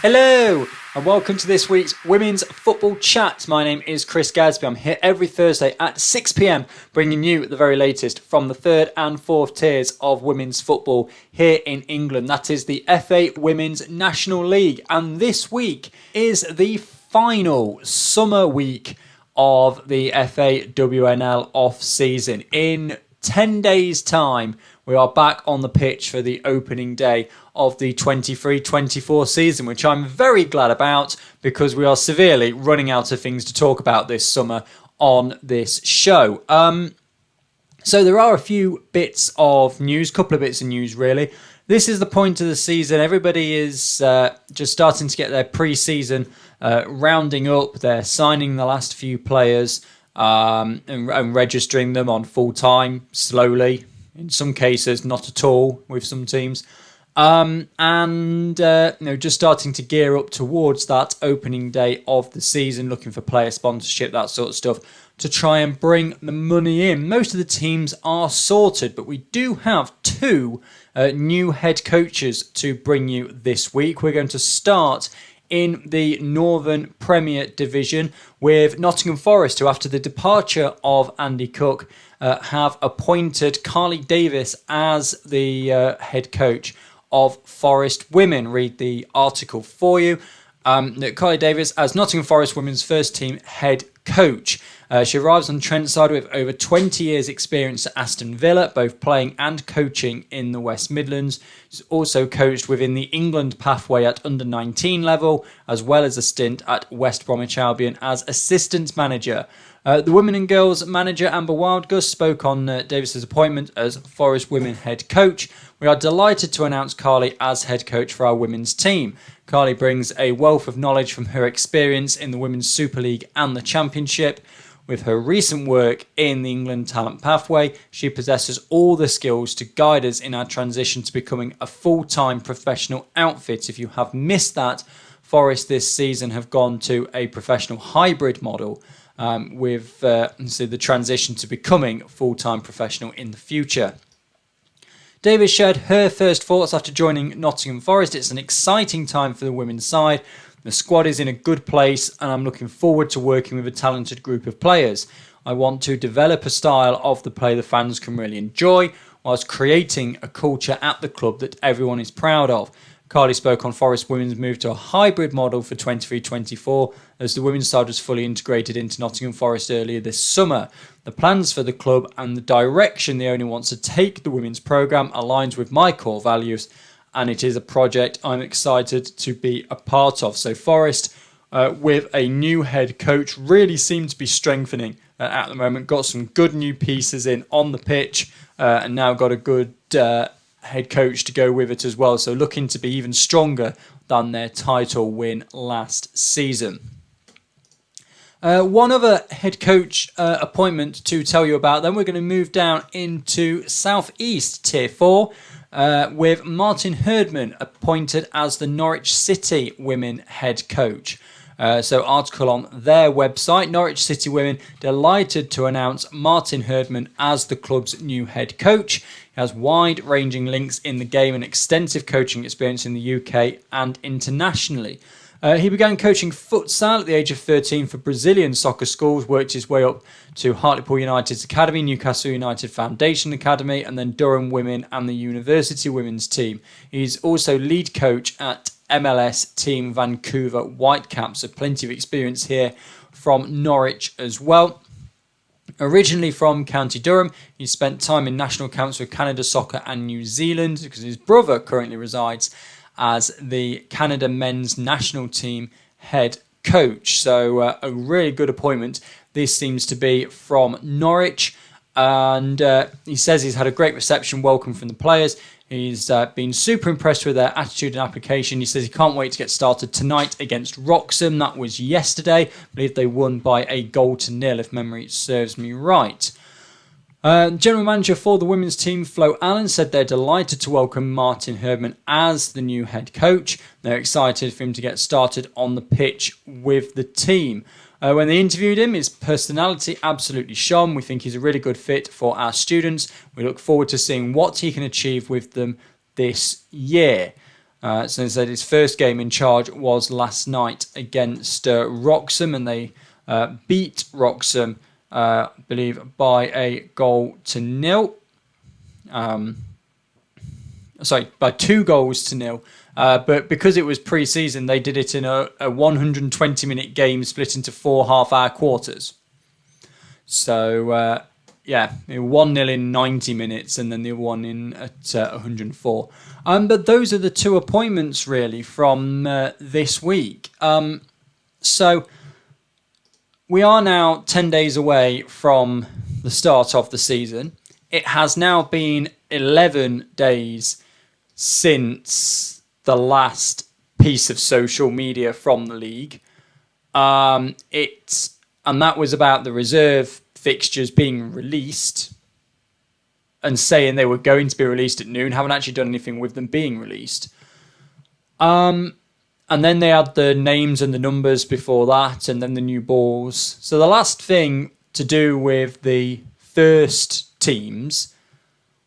Hello and welcome to this week's Women's Football Chat. My name is Chris Gadsby. I'm here every Thursday at 6 p.m, bringing you the very latest from the third and fourth tiers of women's football here in England. That is the FA Women's National League, and this week is the final summer week of the FA WNL off-season. In 10 days' time, we are back on the pitch for the opening day of the 23-24 season, which I'm very glad about because we are severely running out of things to talk about this summer on this show. So there are a few bits of news, couple of bits of news really. This is the point of the season. Everybody is just starting to get their pre-season rounding up. They're signing the last few players and registering them on full-time, slowly. In some cases, not at all with some teams. Just starting to gear up towards that opening day of the season, looking for player sponsorship, that sort of stuff, to try and bring the money in. Most of the teams are sorted, but we do have two new head coaches to bring you this week. We're going to start in the Northern Premier Division with Nottingham Forest, who after the departure of Andy Cook have appointed Carly Davis as the head coach of Forest Women. Read the article for you. Carly Davis as Nottingham Forest Women's first team head coach. She arrives on Trentside with over 20 years experience at Aston Villa, both playing and coaching in the West Midlands. She's also coached within the England pathway at under-19 level, as well as a stint at West Bromwich Albion as assistant manager. The women and girls manager Amber Wildgus spoke on Davis's appointment as Forest Women head coach. We are delighted to announce Carly as head coach for our women's team. Carly brings a wealth of knowledge from her experience in the Women's Super League and the Championship. With her recent work in the England talent pathway, she possesses all the skills to guide us in our transition to becoming a full-time professional outfit. If you have missed that, Forest this season have gone to a professional hybrid model with the transition to becoming full-time professional in the future. Davis shared her first thoughts after joining Nottingham Forest. It's an exciting time for the women's side. The squad is in a good place and I'm looking forward to working with a talented group of players. I want to develop a style of the play the fans can really enjoy, whilst creating a culture at the club that everyone is proud of. Carly spoke on Forest Women's move to a hybrid model for 23-24 as the women's side was fully integrated into Nottingham Forest earlier this summer. The plans for the club and the direction the owner wants to take the women's programme aligns with my core values, and it is a project I'm excited to be a part of. So Forest, with a new head coach, really seem to be strengthening at the moment. Got some good new pieces in on the pitch and now got a good head coach to go with it as well. So looking to be even stronger than their title win last season. One other head coach appointment to tell you about, then we're going to move down into South East Tier 4 with Martin Herdman appointed as the Norwich City Women head coach. So article on their website, Norwich City Women delighted to announce Martin Herdman as the club's new head coach. He has wide-ranging links in the game and extensive coaching experience in the UK and internationally. He began coaching futsal at the age of 13 for Brazilian soccer schools, worked his way up to Hartlepool United's Academy, Newcastle United Foundation Academy, and then Durham Women and the University Women's team. He's also lead coach at MLS team Vancouver Whitecaps, so plenty of experience here from Norwich as well. Originally from County Durham, he spent time in national camps with Canada Soccer and New Zealand because his brother currently resides as the Canada men's national team head coach. So a really good appointment. This seems to be from Norwich. And he says he's had a great reception, welcome from the players. He's been super impressed with their attitude and application. He says he can't wait to get started tonight against Wroxham. That was yesterday. I believe they won by 1-0, if memory serves me right. General manager for the women's team, Flo Allen, said they're delighted to welcome Martin Herdman as the new head coach. They're excited for him to get started on the pitch with the team. When they interviewed him, his personality absolutely shone. We think he's a really good fit for our students. We look forward to seeing what he can achieve with them this year. So they said his first game in charge was last night against Wroxham, and they beat Wroxham, I believe, by a goal to nil. By 2 goals to nil. But because it was pre-season, they did it in a 120-minute game split into 4 half-hour quarters. So, 1-0 in 90 minutes and then the other one in at 104. But those are the 2 appointments, really, from this week. So, we are now 10 days away from the start of the season. It has now been 11 days since the last piece of social media from the league. And that was about the reserve fixtures being released and saying they were going to be released at noon. Haven't actually done anything with them being released. And then they had the names and the numbers before that, and then the new balls. So the last thing to do with the first teams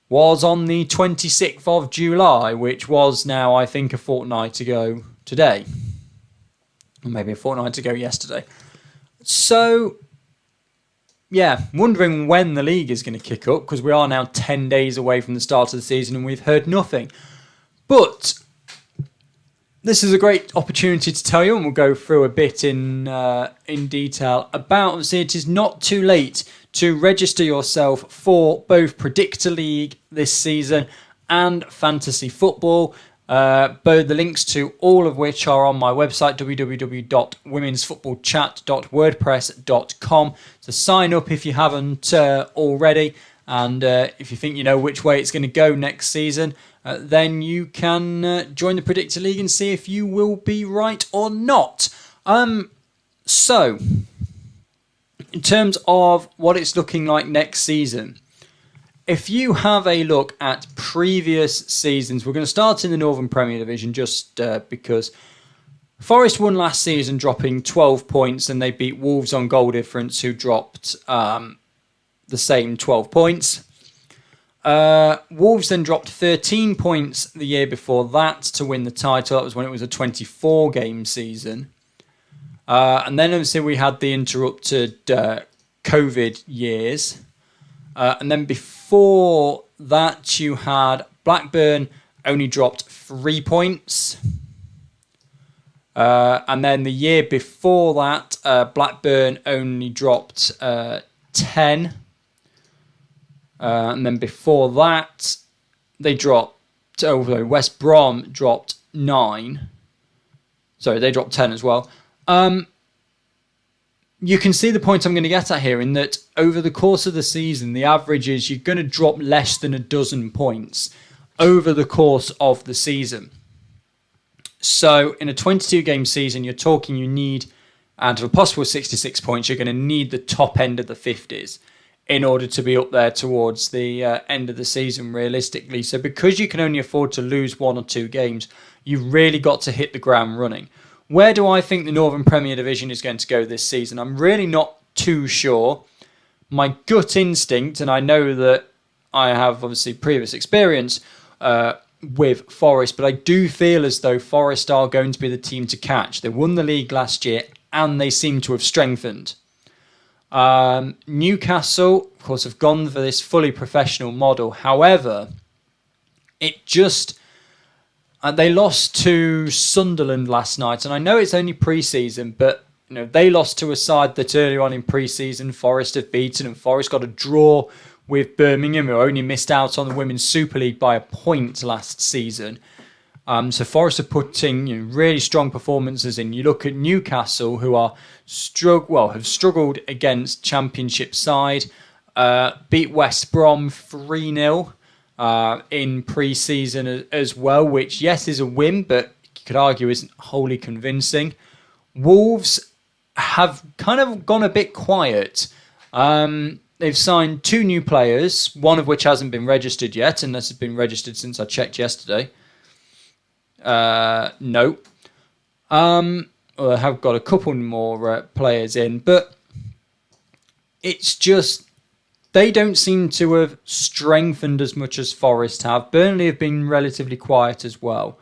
was on the 26th of July, which was now, I think, a fortnight ago today. Or maybe a fortnight ago yesterday. So, wondering when the league is going to kick up, because we are now 10 days away from the start of the season and we've heard nothing. But this is a great opportunity to tell you, and we'll go through a bit in detail about, obviously, it is not too late to register yourself for both Predictor League this season and Fantasy Football. Both the links to all of which are on my website, www.womensfootballchat.wordpress.com. So sign up if you haven't already. And if you think you know which way it's going to go next season, then you can join the Predictor League and see if you will be right or not. So, in terms of what it's looking like next season, if you have a look at previous seasons, we're going to start in the Northern Premier Division just because Forest won last season, dropping 12 points, and they beat Wolves on goal difference, who dropped the same 12 points. Wolves then dropped 13 points the year before that to win the title. That was when it was a 24-game season. And then obviously we had the interrupted COVID years. And then before that you had Blackburn only dropped 3 points. And then the year before that, Blackburn only dropped 10. And then before that, they dropped... West Brom dropped 9. Sorry, they dropped 10 as well. You can see the point I'm going to get at here, in that over the course of the season, the average is you're going to drop less than a dozen points over the course of the season. So in a 22-game season, you're talking you need, out of a possible 66 points, you're going to need the top end of the 50s in order to be up there towards the end of the season, realistically. So because you can only afford to lose 1 or 2 games, you've really got to hit the ground running. Where do I think the Northern Premier Division is going to go this season? I'm really not too sure. My gut instinct, and I know that I have obviously previous experience with Forest, but I do feel as though Forest are going to be the team to catch. They won the league last year and they seem to have strengthened. Newcastle, of course, have gone for this fully professional model. However, it just... they lost to Sunderland last night, and I know it's only pre-season, but they lost to a side that earlier on in pre-season Forest have beaten, and Forest got a draw with Birmingham, who only missed out on the Women's Super League by a point last season. So Forest are putting really strong performances in. You look at Newcastle, who are have struggled against Championship side, beat West Brom 3-0. In pre-season as well, which, yes, is a win, but you could argue isn't wholly convincing. Wolves have kind of gone a bit quiet. They've signed 2 new players, one of which hasn't been registered yet, unless it's been registered since I checked yesterday. No. Well, I have got a couple more players in, but it's just... they don't seem to have strengthened as much as Forest have. Burnley have been relatively quiet as well.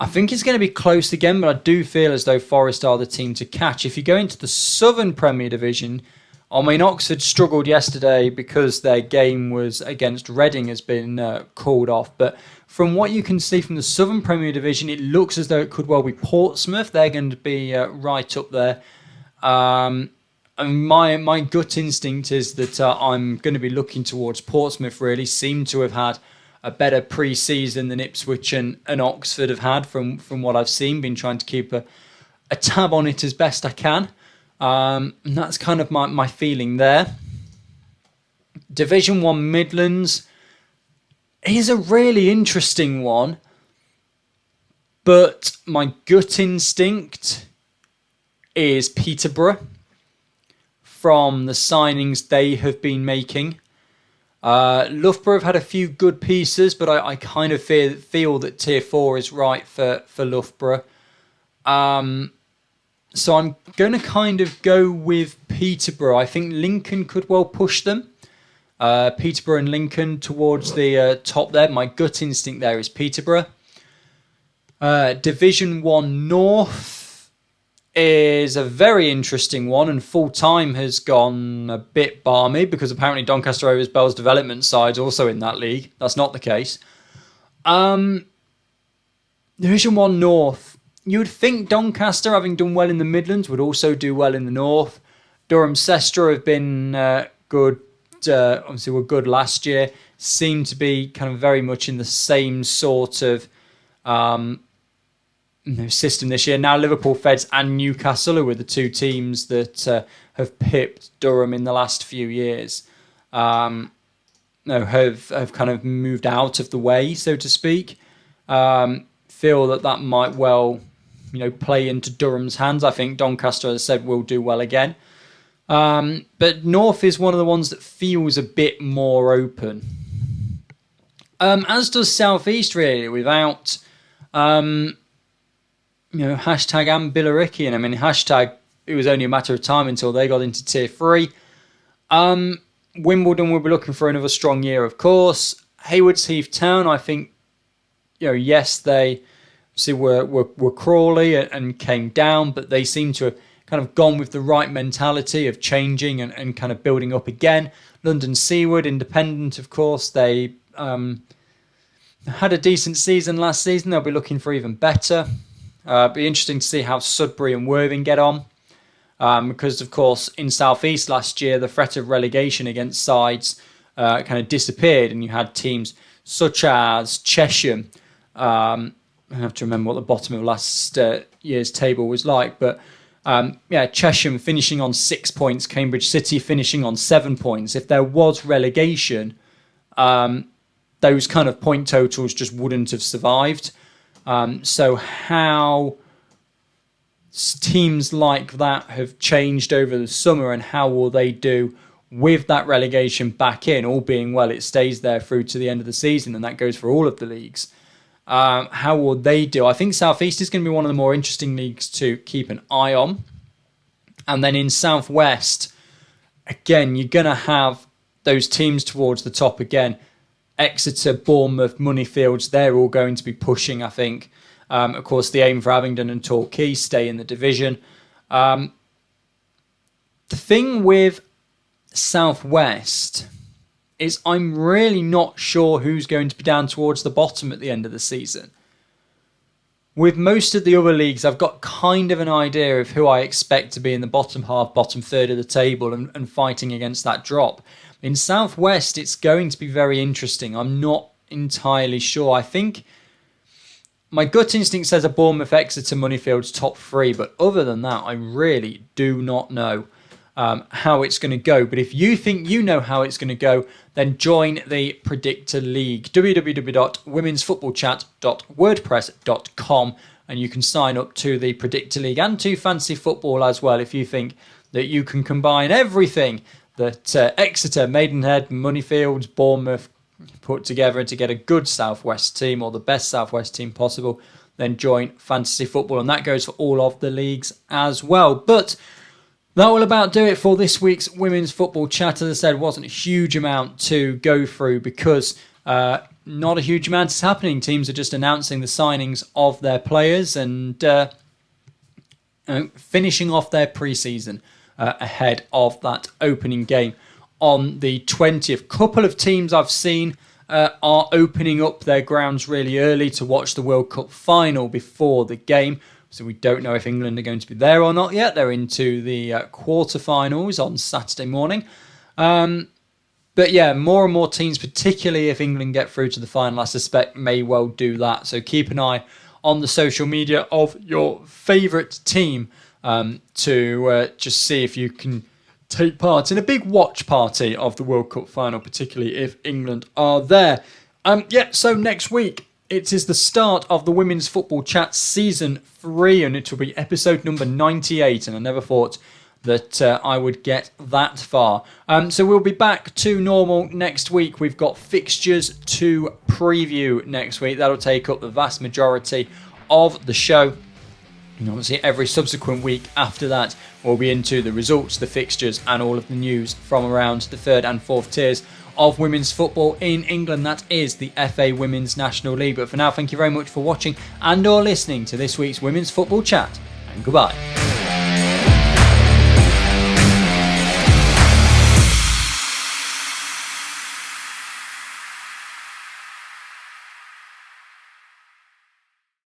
I think it's going to be close again, but I do feel as though Forest are the team to catch. If you go into the Southern Premier Division, I mean, Oxford struggled yesterday because their game was against Reading has been called off. But from what you can see from the Southern Premier Division, it looks as though it could well be Portsmouth. They're going to be right up there. And my gut instinct is that I'm going to be looking towards Portsmouth, really. Seem to have had a better pre-season than Ipswich and Oxford have had from what I've seen. Been trying to keep a tab on it as best I can. And that's kind of my feeling there. Division 1 Midlands is a really interesting one. But my gut instinct is Peterborough from the signings they have been making. Loughborough have had a few good pieces, but I kind of feel that Tier 4 is right for Loughborough. So I'm going to kind of go with Peterborough. I think Lincoln could well push them. Peterborough and Lincoln towards the top there. My gut instinct there is Peterborough. Division 1 North is a very interesting one, and full time has gone a bit balmy because apparently Doncaster Rovers Bell's development side's also in that league. That's not the case. Division 1 North. You would think Doncaster, having done well in the Midlands, would also do well in the North. Durham Cestra have been good. Obviously, were good last year. Seem to be kind of very much in the same sort of system this year. Now Liverpool Feds and Newcastle are the two teams that have pipped Durham in the last few years. Have kind of moved out of the way, so to speak. Feel that might well, play into Durham's hands. I think Doncaster, as I said, will do well again. But North is one of the ones that feels a bit more open. As does South East, really, without, hashtag and Billericay. I mean, hashtag, it was only a matter of time until they got into Tier 3. Wimbledon will be looking for another strong year, of course. Haywards Heath Town, I think, yes, they were Crawley and came down, but they seem to have kind of gone with the right mentality of changing and kind of building up again. London Seaward, independent, of course, they had a decent season last season. They'll be looking for even better. Be interesting to see how Sudbury and Worthing get on. Because, of course, in South East last year, the threat of relegation against sides kind of disappeared, and you had teams such as Chesham. I have to remember what the bottom of last year's table was like, but Chesham finishing on 6 points, Cambridge City finishing on 7 points. If there was relegation, those kind of point totals just wouldn't have survived. So how teams like that have changed over the summer, and how will they do with that relegation back in? All being well, it stays there through to the end of the season, and that goes for all of the leagues. How will they do? I think South East is going to be one of the more interesting leagues to keep an eye on. And then in South West, again, you're going to have those teams towards the top again. Exeter, Bournemouth, Moneyfields, they're all going to be pushing, I think. Of course, the aim for Abingdon and Torquay stay in the division. The thing with South West is I'm really not sure who's going to be down towards the bottom at the end of the season. With most of the other leagues, I've got kind of an idea of who I expect to be in the bottom half, bottom third of the table and fighting against that drop. In South West, it's going to be very interesting. I'm not entirely sure. I think my gut instinct says a Bournemouth, Exeter, Moneyfields top 3, but other than that, I really do not know how it's going to go. But if you think you know how it's going to go, then join the Predictor League, www.womensfootballchat.wordpress.com, and you can sign up to the Predictor League and to Fantasy Football as well if you think that you can combine everything that Exeter, Maidenhead, Moneyfields, Bournemouth put together to get a good Southwest team, or the best Southwest team possible. Then join Fantasy Football, and that goes for all of the leagues as well. But that will about do it for this week's Women's Football Chat. As I said, wasn't a huge amount to go through because not a huge amount is happening. Teams are just announcing the signings of their players and finishing off their pre-season ahead of that opening game on the 20th. Couple of teams I've seen are opening up their grounds really early to watch the World Cup final before the game. So we don't know if England are going to be there or not yet. They're into the quarterfinals on Saturday morning. But yeah, more and more teams, particularly if England get through to the final, I suspect may well do that. So keep an eye on the social media of your favourite team to just see if you can take part in a big watch party of the World Cup final, particularly if England are there. So next week, it is the start of the Women's Football Chat Season 3, and it will be episode number 98, and I never thought that I would get that far. So we'll be back to normal next week. We've got fixtures to preview next week. That'll take up the vast majority of the show. And obviously every subsequent week after that we'll be into the results, the fixtures and all of the news from around the third and fourth tiers of women's football in England. That is the FA Women's National League. But for now, thank you very much for watching and or listening to this week's Women's Football Chat, and goodbye.